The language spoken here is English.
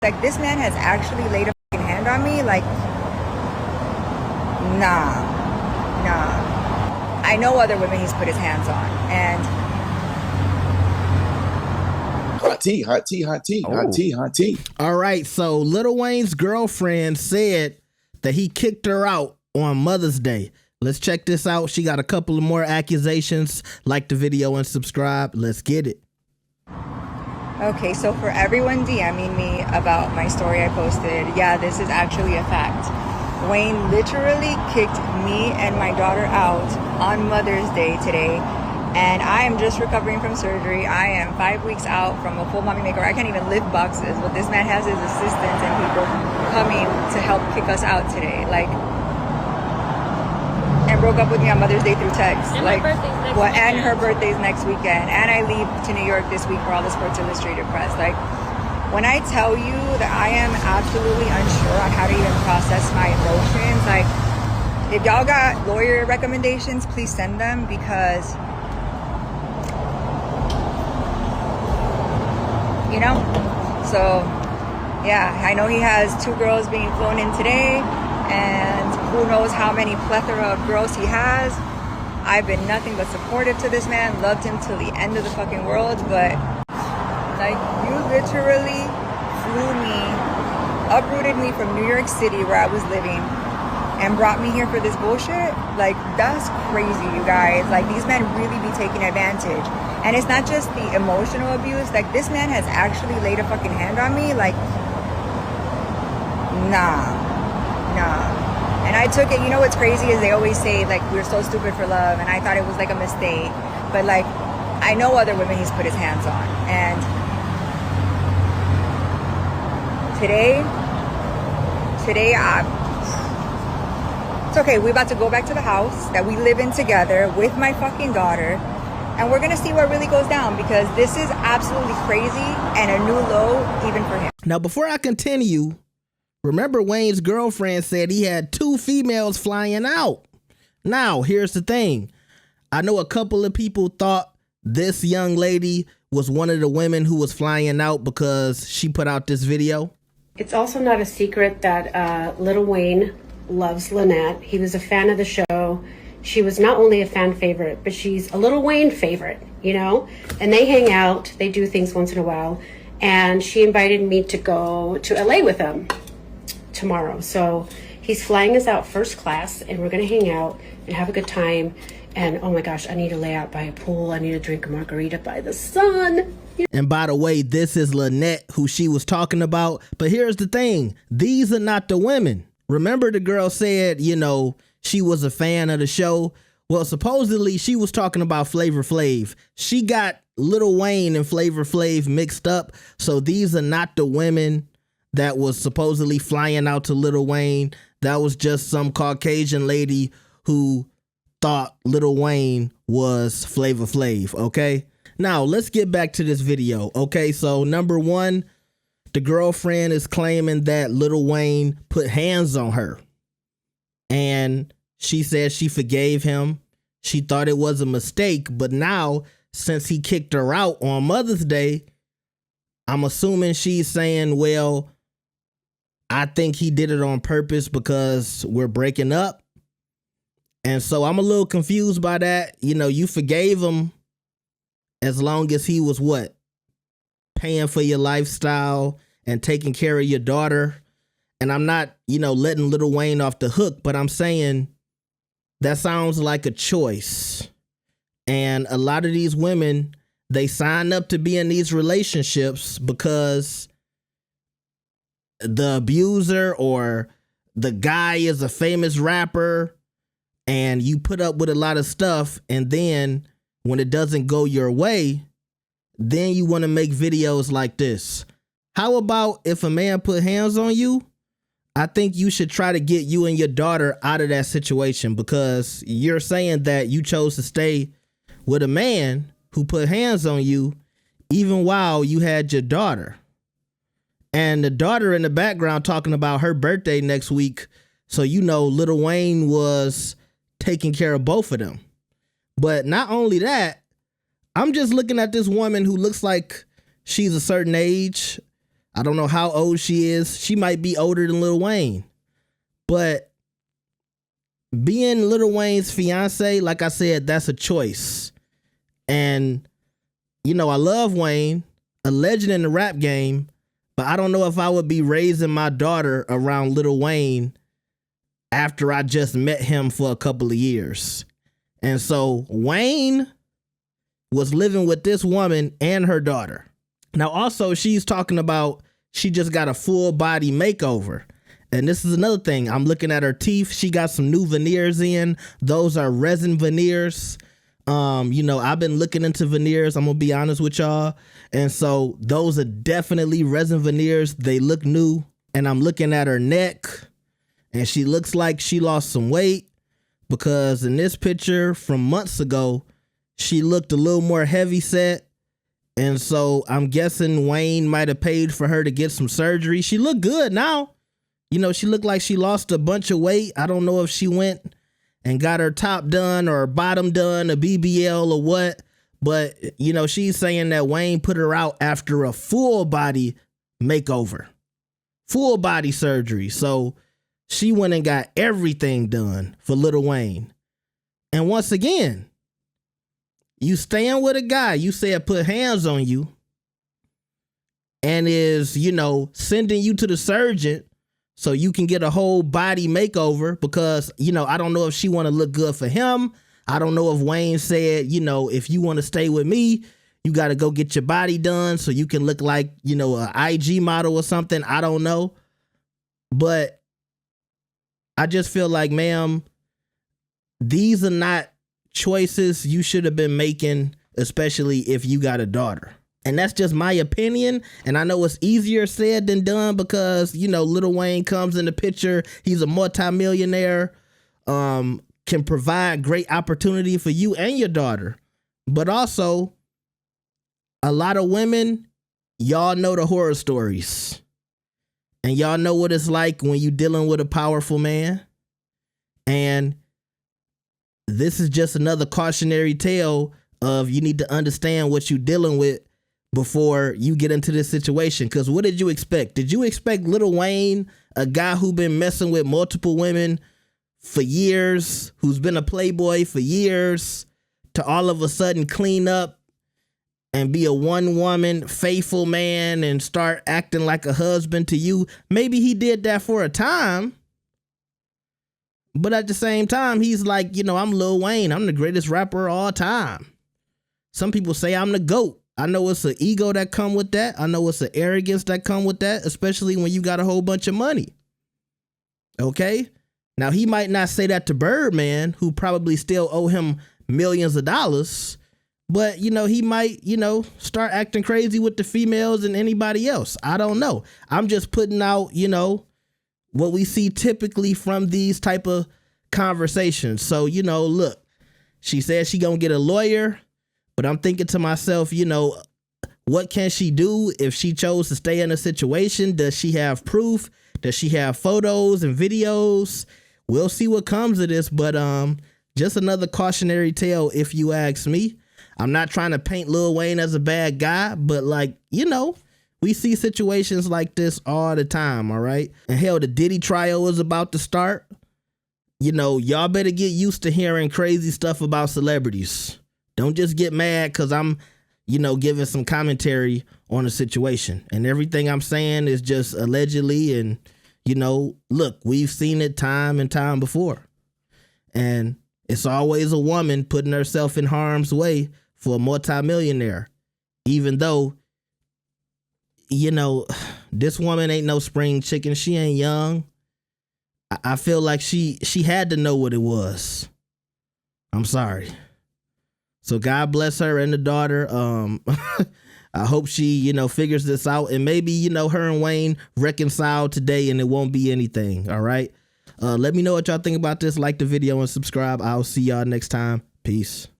Like, this man has actually laid a fucking hand on me. Like, nah. I know other women he's put his hands on, and hot tea. All right, so Lil Wayne's girlfriend said that he kicked her out on Mother's Day. Let's check this out. She got a couple of more accusations. Like the video and subscribe. Let's get it. okay, so for everyone DMing me about my story I posted, yeah, this is actually a fact. Wayne literally kicked me and my daughter out on Mother's Day today, and I am just recovering from surgery. I am 5 weeks out from a full mommy makeover. I can't even lift boxes, but this man has his assistants and people coming to help kick us out today. Like, and broke up with me on Mother's Day through text. And like, her birthday's next what? And weekend. her birthday's next weekend, and I leave to New York this week for all the Sports Illustrated press. Like, when I tell you that I am absolutely unsure on how to even process my emotions, like, if y'all got lawyer recommendations, please send them, because, you know? So, yeah, I know he has 2 girls being flown in today, and who knows how many plethora of girls he has. I've been nothing but supportive to this man, loved him till the end of the fucking world, but like, you literally flew me, uprooted me from New York City where I was living, and brought me here for this bullshit. Like, that's crazy, you guys. Like, these men really be taking advantage. And it's not just the emotional abuse. Like, this man has actually laid a fucking hand on me. Like, nah. And I took it, you know what's crazy is they always say, like, we're so stupid for love, and I thought it was like a mistake. But like, I know other women he's put his hands on. And today, it's okay. We're about to go back to the house that we live in together with my fucking daughter, and we're gonna see what really goes down, because this is absolutely crazy and a new low even for him. Now, before I continue, remember Wayne's girlfriend said he had 2 females flying out. Now, here's the thing. I know a couple of people thought this young lady was one of the women who was flying out because she put out this video. It's also not a secret that Lil Wayne loves Lynette. He was a fan of the show. She was not only a fan favorite, but she's a Lil Wayne favorite, you know? And they hang out, they do things once in a while. And she invited me to go to LA with them tomorrow. So he's flying us out first class, and we're gonna hang out and have a good time. And oh my gosh, I need to lay out by a pool. I need to drink a margarita by the sun. And by the way, this is Lynette, who she was talking about. But here's the thing. These are not the women. Remember, the girl said, you know, she was a fan of the show. Well, supposedly she was talking about Flavor Flav. She got Lil Wayne and Flavor Flav mixed up. So these are not the women that was supposedly flying out to Lil Wayne. That was just some Caucasian lady who thought Lil Wayne was Flavor Flav, okay? Now, let's get back to this video, okay? So, number 1, the girlfriend is claiming that Lil Wayne put hands on her. And she said she forgave him. She thought it was a mistake, but now, since he kicked her out on Mother's Day, I'm assuming she's saying, well, I think he did it on purpose because we're breaking up. And so I'm a little confused by that. You know, you forgave him as long as he was what? Paying for your lifestyle and taking care of your daughter. And I'm not, you know, letting Lil Wayne off the hook, but I'm saying that sounds like a choice. And a lot of these women, they sign up to be in these relationships because the abuser or the guy is a famous rapper, and you put up with a lot of stuff, and then when it doesn't go your way, then you want to make videos like this. How about if a man put hands on you? I think you should try to get you and your daughter out of that situation, because you're saying that you chose to stay with a man who put hands on you even while you had your daughter. And the daughter in the background talking about her birthday next week. So, you know, Lil Wayne was taking care of both of them. But not only that, I'm just looking at this woman who looks like she's a certain age. I don't know how old she is. She might be older than Lil Wayne. But being Lil Wayne's fiance, like I said, that's a choice. And, you know, I love Wayne, a legend in the rap game, but I don't know if I would be raising my daughter around Lil Wayne after I just met him for a couple of years. And so Wayne was living with this woman and her daughter. Now, also, she's talking about she just got a full body makeover. And this is another thing. I'm looking at her teeth. She got some new veneers in. Those are resin veneers. You know, I've been looking into veneers. I'm going to be honest with y'all. And so those are definitely resin veneers. They look new. And I'm looking at her neck. And she looks like she lost some weight, because in this picture from months ago, she looked a little more heavy set. And so I'm guessing Wayne might have paid for her to get some surgery. She looked good now. You know, she looked like she lost a bunch of weight. I don't know if she went and got her top done or bottom done, a BBL or what. But, you know, she's saying that Wayne put her out after a full body makeover, full body surgery. So she went and got everything done for Lil Wayne. And once again, you staying with a guy you said put hands on you and is, you know, sending you to the surgeon so you can get a whole body makeover, because, you know, I don't know if she want to look good for him. I don't know if Wayne said, you know, if you want to stay with me, you got to go get your body done so you can look like, you know, an IG model or something. I don't know. But I just feel like, ma'am, these are not choices you should have been making, especially if you got a daughter. And that's just my opinion. And I know it's easier said than done because, you know, Lil Wayne comes in the picture. He's a multimillionaire, can provide great opportunity for you and your daughter. But also, a lot of women, y'all know the horror stories. And y'all know what it's like when you're dealing with a powerful man. And this is just another cautionary tale of you need to understand what you're dealing with before you get into this situation. Because what did you expect? Did you expect Lil Wayne, a guy who been messing with multiple women for years, who's been a playboy for years, to all of a sudden clean up and be a one-woman faithful man and start acting like a husband to you? Maybe he did that for a time, but at the same time, he's like, you know, I'm Lil Wayne. I'm the greatest rapper of all time. Some people say I'm the GOAT. I know it's an ego that come with that. I know it's an arrogance that come with that, especially when you got a whole bunch of money. Okay? Now, he might not say that to Birdman, who probably still owe him millions of dollars, but, you know, he might, you know, start acting crazy with the females and anybody else. I don't know. I'm just putting out, you know, what we see typically from these type of conversations. So, you know, look, she said she gonna get a lawyer, but I'm thinking to myself, you know, what can she do if she chose to stay in a situation? Does she have proof? Does she have photos and videos? We'll see what comes of this, but just another cautionary tale if you ask me. I'm not trying to paint Lil Wayne as a bad guy, but like, you know, we see situations like this all the time, all right? And hell, the Diddy trial is about to start. You know, y'all better get used to hearing crazy stuff about celebrities. Don't just get mad because I'm, you know, giving some commentary on the situation. And everything I'm saying is just allegedly. And, you know, look, we've seen it time and time before. And it's always a woman putting herself in harm's way for a multimillionaire, even though, you know, this woman ain't no spring chicken. She ain't young. I feel like she had to know what it was. I'm sorry. So God bless her and the daughter. I hope she, you know, figures this out, and maybe, you know, her and Wayne reconcile today and it won't be anything. All right. Let me know what y'all think about this. Like the video and subscribe. I'll see y'all next time. Peace.